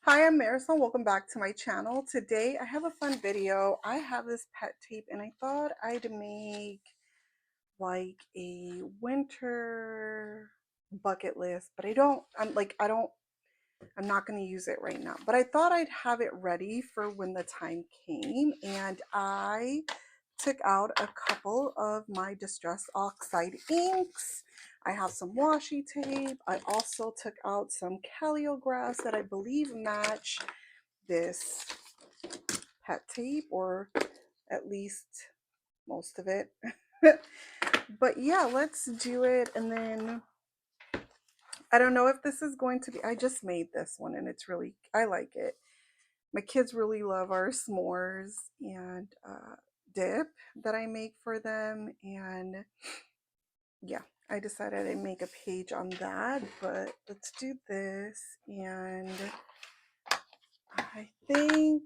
Hi, I'm Marysol. Welcome back to my channel. Today I have a fun video. I have this pet tape and I thought I'd make like a winter bucket list, but I'm not going to use it right now. But I thought I'd have it ready for when the time came, and I took out a couple of my Distress Oxide inks. I have some washi tape. I also took out some calligraphs that I believe match this pet tape, or at least most of it. But yeah, let's do it. And then I don't know if this is going to be, I just made this one and it's really, I like it. My kids really love our s'mores and dip that I make for them. And yeah, I decided I'd make a page on that, but let's do this. And I think,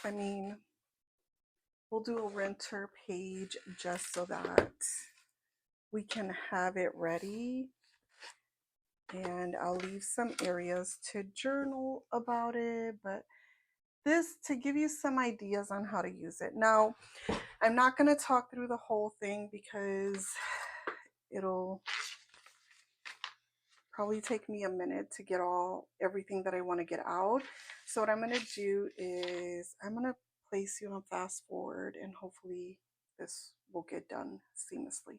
I mean, we'll do a renter page just so that we can have it ready. And I'll leave some areas to journal about it, but this to give you some ideas on how to use it. Now, I'm not going to talk through the whole thing because it'll probably take me a minute to get everything that I want to get out. So what I'm going to do is I'm going to place you on fast forward and hopefully this will get done seamlessly.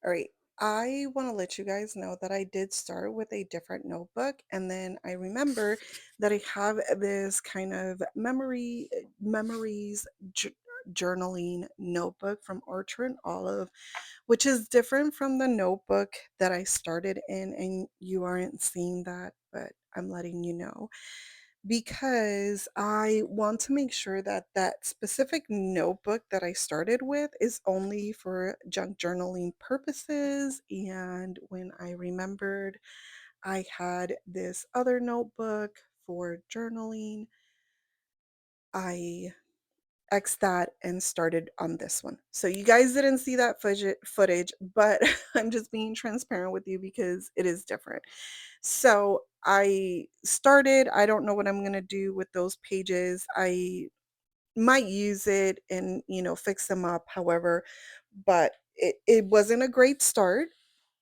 All right. I want to let you guys know that I did start with a different notebook, and then I remember that I have this kind of memories journaling notebook from Archer and Olive, which is different from the notebook that I started in, and you aren't seeing that, but I'm letting you know because I want to make sure that that specific notebook that I started with is only for junk journaling purposes. And when I remembered I had this other notebook for journaling, I X that and started on this one. So you guys didn't see that footage, but I'm just being transparent with you because it is different. So I started, I don't know what I'm going to do with those pages. I might use it and, fix them up, however, but it wasn't a great start.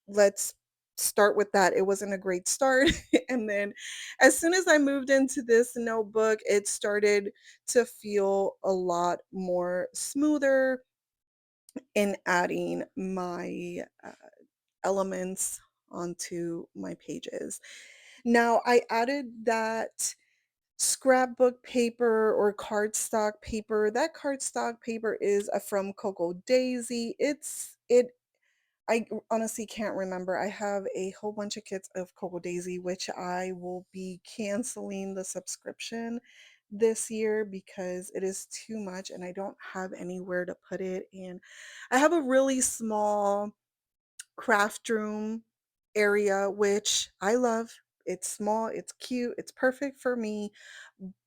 Let's start with that. It wasn't a great start. And then as soon as I moved into this notebook, it started to feel a lot more smoother in adding my elements onto my pages. Now, I added that scrapbook paper or cardstock paper. That cardstock paper is from Coco Daisy. I honestly can't remember. I have a whole bunch of kits of Coco Daisy, which I will be canceling the subscription this year because it is too much and I don't have anywhere to put it. And I have a really small craft room area, which I love. It's small, it's cute, it's perfect for me.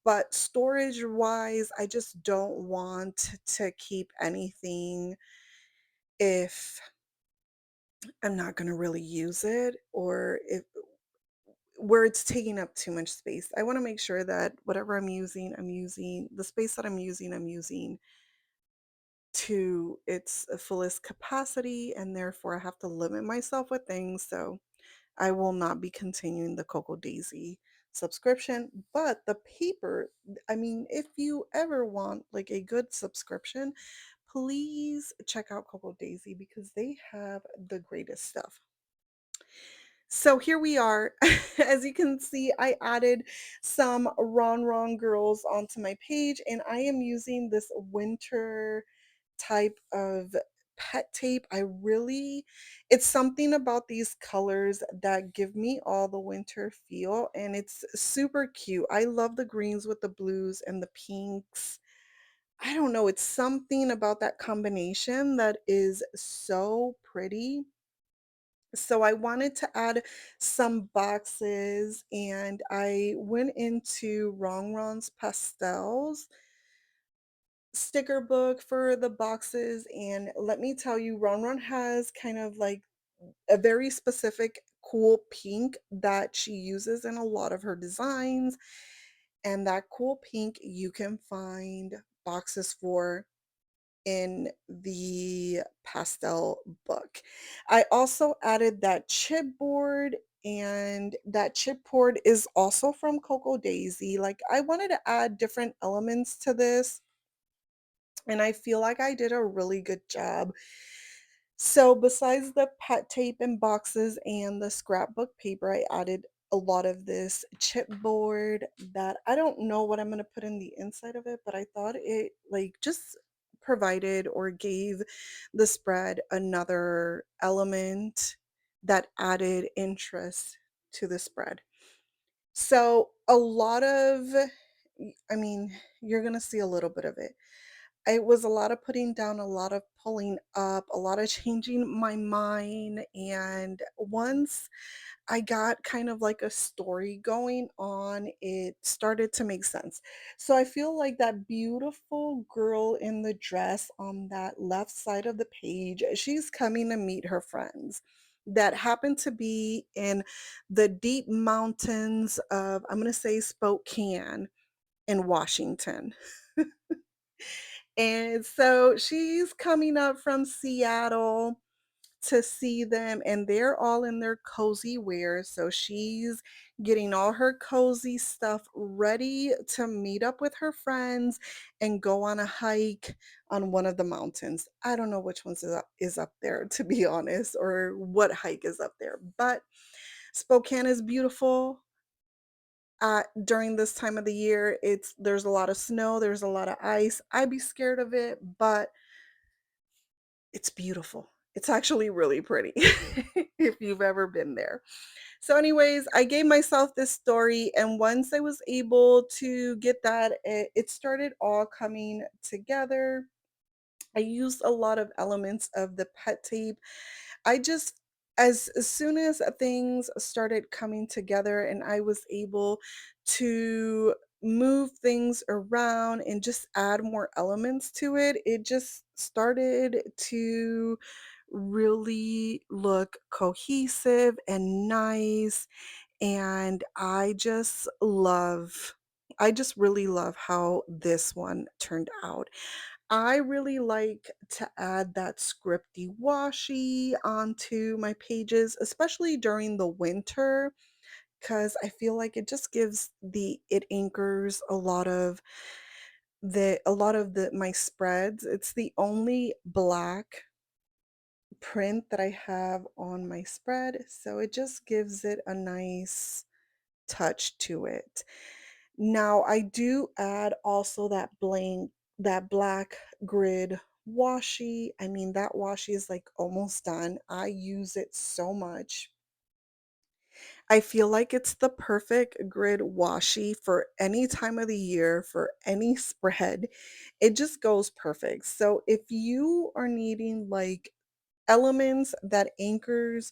But storage wise, I just don't want to keep anything if I'm not going to really use it, or if where it's taking up too much space. I want to make sure that whatever I'm using the space that I'm using to its fullest capacity, and therefore I have to limit myself with things. So I will not be continuing the Coco Daisy subscription, but the paper, I mean, if you ever want like a good subscription, please check out Coco Daisy because they have the greatest stuff. So here we are. As you can see, I added some Rongrong girls onto my page, and I am using this winter type of pet tape. It's something about these colors that give me all the winter feel, and it's super cute. I love the greens with the blues and the pinks. I don't know, it's something about that combination that is so pretty. So I wanted to add some boxes, and I went into Rongrong's pastels sticker book for the boxes. And let me tell you, Ronron has kind of like a very specific cool pink that she uses in a lot of her designs, and that cool pink you can find boxes for in the pastel book. I also added that chipboard, and that chipboard is also from Coco Daisy. Like, I wanted to add different elements to this, and I feel like I did a really good job. So, besides the pet tape and boxes and the scrapbook paper, I added a lot of this chipboard that I don't know what I'm going to put in the inside of it, but I thought it like just provided or gave the spread another element that added interest to the spread. So, a lot of, I mean, you're going to see a little bit of it. It was a lot of putting down, a lot of pulling up, a lot of changing my mind, and once I got kind of like a story going on, it started to make sense. So I feel like that beautiful girl in the dress on that left side of the page, she's coming to meet her friends that happen to be in the deep mountains of, I'm going to say, Spokane in Washington. And so she's coming up from Seattle to see them, and they're all in their cozy wear. So she's getting all her cozy stuff ready to meet up with her friends and go on a hike on one of the mountains. I don't know which ones is up there, to be honest, or what hike is up there, but Spokane is beautiful. During this time of the year, there's a lot of snow, there's a lot of ice. I'd be scared of it, but it's beautiful. It's actually really pretty if you've ever been there. So, anyways, I gave myself this story, and once I was able to get that, it started all coming together. I used a lot of elements of the pet tape. I just as soon as things started coming together and I was able to move things around and just add more elements to it, it just started to really look cohesive and nice. And I just really love how this one turned out. I really like to add that scripty washi onto my pages, especially during the winter, because I feel like it just it anchors a lot of the my spreads. It's the only black print that I have on my spread, so it just gives it a nice touch to it. Now, I do add also that black grid washi. I mean, that washi is like almost done. I use it so much. I feel like it's the perfect grid washi for any time of the year, for any spread. It just goes perfect. So if you are needing like elements that anchors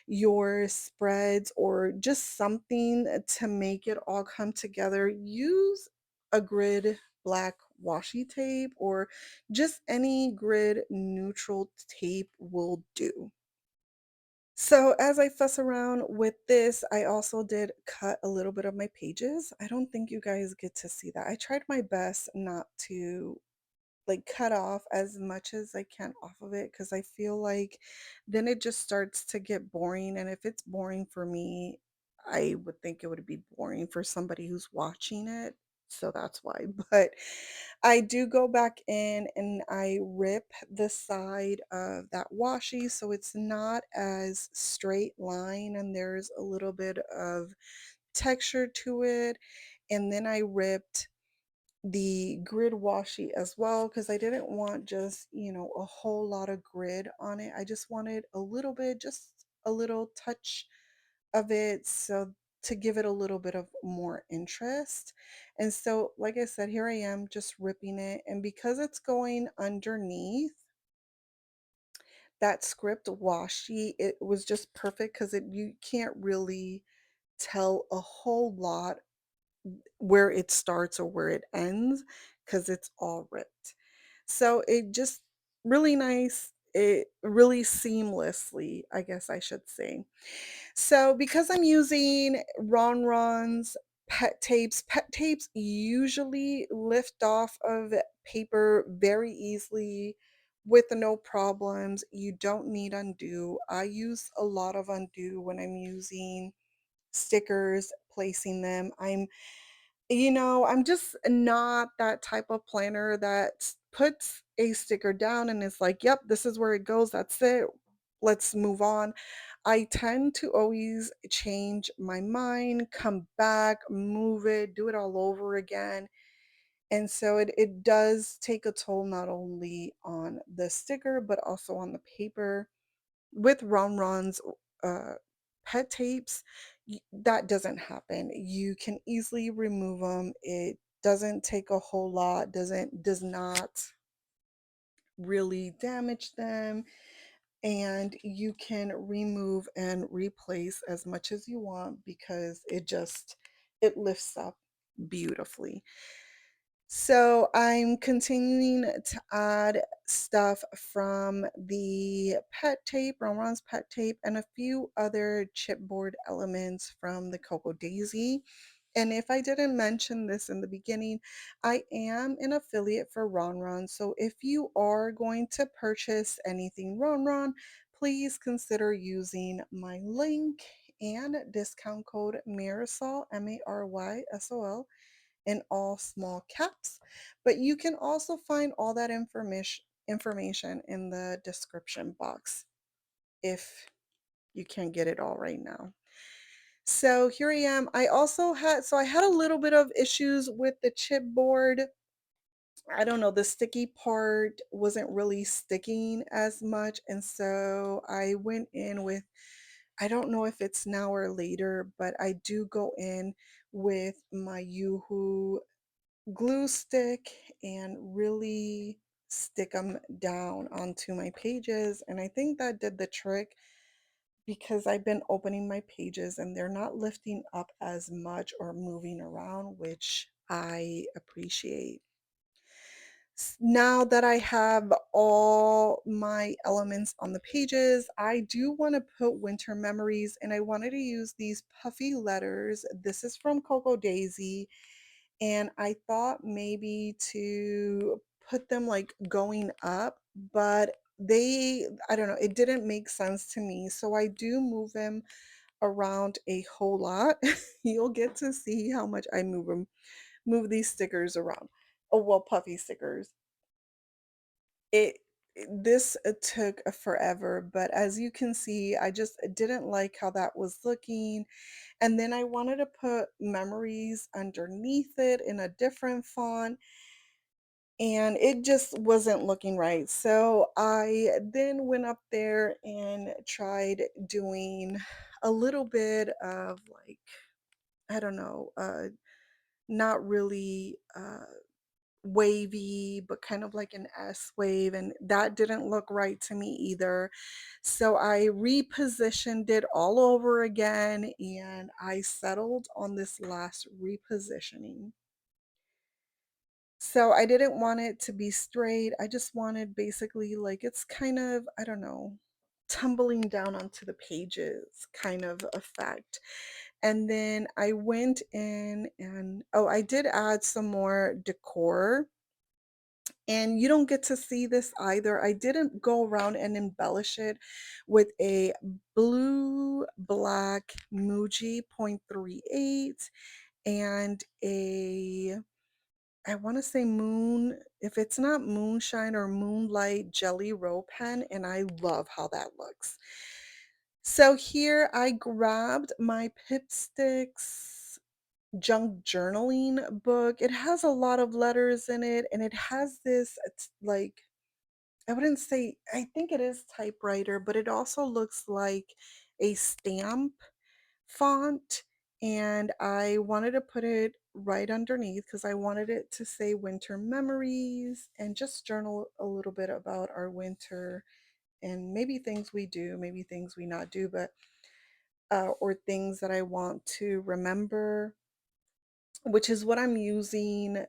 your spreads or just something to make it all come together, use a grid black washi tape or just any grid neutral tape will do. So as I fuss around with this, I also did cut a little bit of my pages. I don't think you guys get to see that. I tried my best not to like cut off as much as I can off of it because I feel like then it just starts to get boring. And if it's boring for me, I would think it would be boring for somebody who's watching it. So that's why. But I do go back in and I rip the side of that washi so it's not as straight line and there's a little bit of texture to it. And then I ripped the grid washi as well because I didn't want just, a whole lot of grid on it. I just wanted a little bit, just a little touch of it so to give it a little bit of more interest. And so, like I said, here I am just ripping it. And because it's going underneath that script washi, it was just perfect because you can't really tell a whole lot where it starts or where it ends because it's all ripped. So it just really nice. it really seamlessly, I guess I should say. So because I'm using Ronron's pet tapes usually lift off of paper very easily with no problems. You don't need undo. I use a lot of undo when I'm using stickers, placing them. I'm just not that type of planner that puts a sticker down and is like, yep, this is where it goes. That's it. Let's move on. I tend to always change my mind, come back, move it, do it all over again. And so it does take a toll not only on the sticker, but also on the paper. With Ronron's uh, pet tapes, that doesn't happen. You can easily remove them. It doesn't take a whole lot, does not really damage them, and you can remove and replace as much as you want because it lifts up beautifully. So I'm continuing to add stuff from the pet tape, Ronron's pet tape, and a few other chipboard elements from the Cocoa Daisy. And if I didn't mention this in the beginning, I am an affiliate for Ronron. So if you are going to purchase anything Ronron, please consider using my link and discount code Marysol, Marysol, in all small caps. But you can also find all that information in the description box if you can't get it all right now. So here I am. I had a little bit of issues with the chipboard. I don't know, the sticky part wasn't really sticking as much. And so I went in with, I don't know if it's now or later, but I do go in with my Yoo-hoo glue stick and really stick them down onto my pages. And I think that did the trick because I've been opening my pages and they're not lifting up as much or moving around, which I appreciate. Now that I have all my elements on the pages, I do want to put winter memories and I wanted to use these puffy letters. This is from Cocoa Daisy, and I thought maybe to put them like going up, but I don't know, it didn't make sense to me. So I do move them around a whole lot. You'll get to see how much I move these stickers around. Oh, well, puffy stickers. It this took a forever, but as you can see, I just didn't like how that was looking. And then I wanted to put memories underneath it in a different font, and it just wasn't looking right. So I then went up there and tried doing a little bit of like, I don't know, not really wavy, but kind of like an S wave, and that didn't look right to me either. So I repositioned it all over again and I settled on this last repositioning. So I didn't want it to be straight. I just wanted basically like it's kind of, I don't know, tumbling down onto the pages kind of effect. And then I went in and oh, I did add some more decor, and you don't get to see this either. I didn't go around and embellish it with a blue black Muji 0.38 and a, I want to say moon, if it's not moonshine or moonlight jelly roll pen, and I love how that looks. So here I grabbed my Pipsticks junk journaling book. It has a lot of letters in it, and it has this, it's like, I wouldn't say, I think it is typewriter, but it also looks like a stamp font. And I wanted to put it right underneath because I wanted it to say winter memories and just journal a little bit about our winter and maybe things we do, maybe things we not do, but or things that I want to remember, which is what I'm using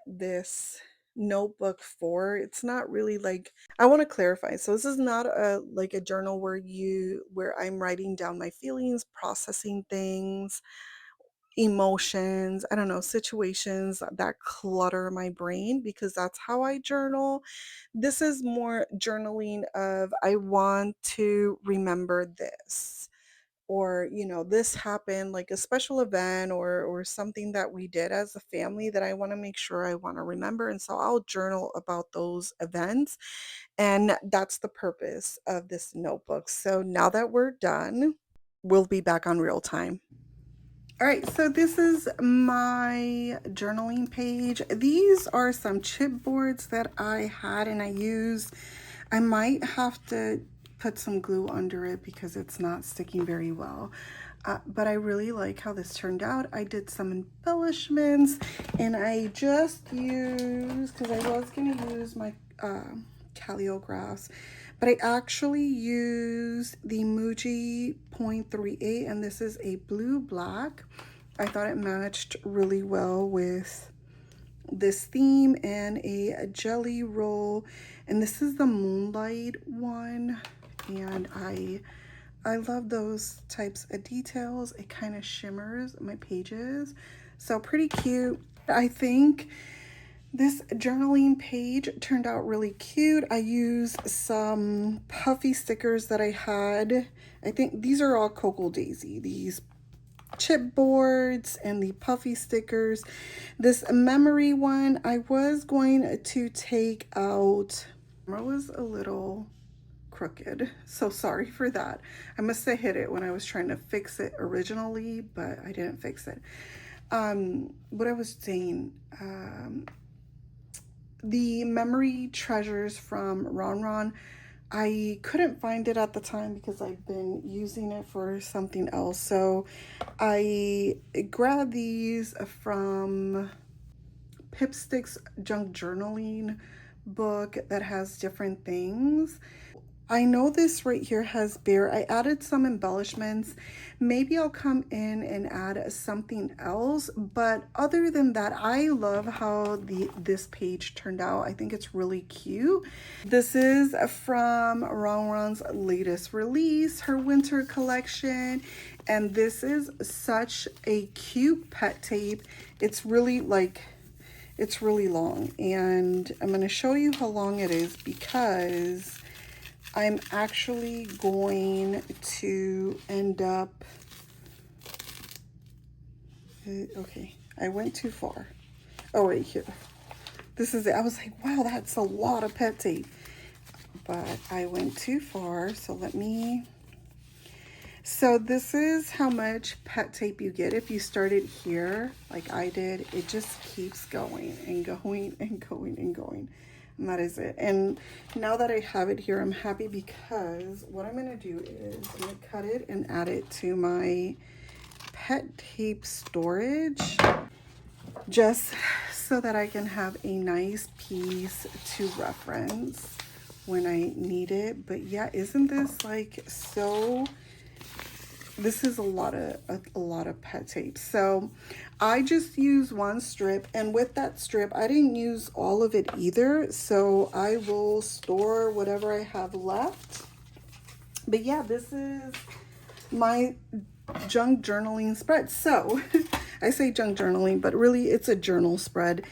notebook for. It's not really like, I want to clarify. So this is not a like a journal where I'm writing down my feelings, processing things, emotions, I don't know, situations that clutter my brain, because that's how I journal. This is more journaling of, I want to remember this, or this happened, like a special event or something that we did as a family that I want to make sure I want to remember, and so I'll journal about those events, and that's the purpose of this notebook. So now that we're done, we'll be back on real time. All right, so this is my journaling page. These are some chipboards that I had and I used. I might have to put some glue under it because it's not sticking very well. But I really like how this turned out. I did some embellishments and I just used, because I was going to use my calligraphs, but I actually used the Muji 0.38, and this is a blue black. I thought it matched really well with this theme, and a jelly roll, and this is the moonlight one, and I love those types of details. It kind of shimmers my pages, so pretty cute. I think this journaling page turned out really cute. I used some puffy stickers that I had. I think these are all Cocoa Daisy, these chipboards and the puffy stickers. This memory one, I was going to take out. Camera was a little crooked, so sorry for that. I must have hit it when I was trying to fix it originally, but I didn't fix it. What I was saying, the memory treasures from Rongrong, I couldn't find it at the time because I've been using it for something else. So I grabbed these from Pipstick's junk journaling book that has different things. I know this right here has bear. I added some embellishments. Maybe I'll come in and add something else. But other than that, I love how this page turned out. I think it's really cute. This is from Rongrong's latest release, her winter collection. And this is such a cute pet tape. It's really like, it's really long. And I'm going to show you how long it is because I'm actually going to end up, okay, I went too far. Oh, right here. This is it. I was like, wow, that's a lot of pet tape. But I went too far, so let me, so this is how much pet tape you get if you start it here, like I did. It just keeps going and going and going and going. And that is it. And now that I have it here, I'm happy because what I'm going to do is I'm going to cut it and add it to my pet tape storage, just so that I can have a nice piece to reference when I need it. But yeah, isn't this like so, this is a lot of pet tape. So I just use one strip, and with that strip I didn't use all of it either, so I will store whatever I have left. But yeah, this is my junk journaling spread. So I say junk journaling, but really it's a journal spread.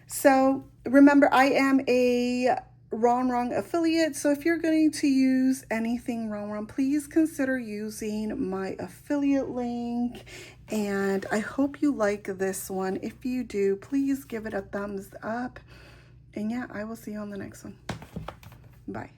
So remember, I am a Rongrong affiliate, so if you're going to use anything Rongrong, please consider using my affiliate link. And I hope you like this one. If you do, please give it a thumbs up. And yeah, I will see you on the next one. Bye.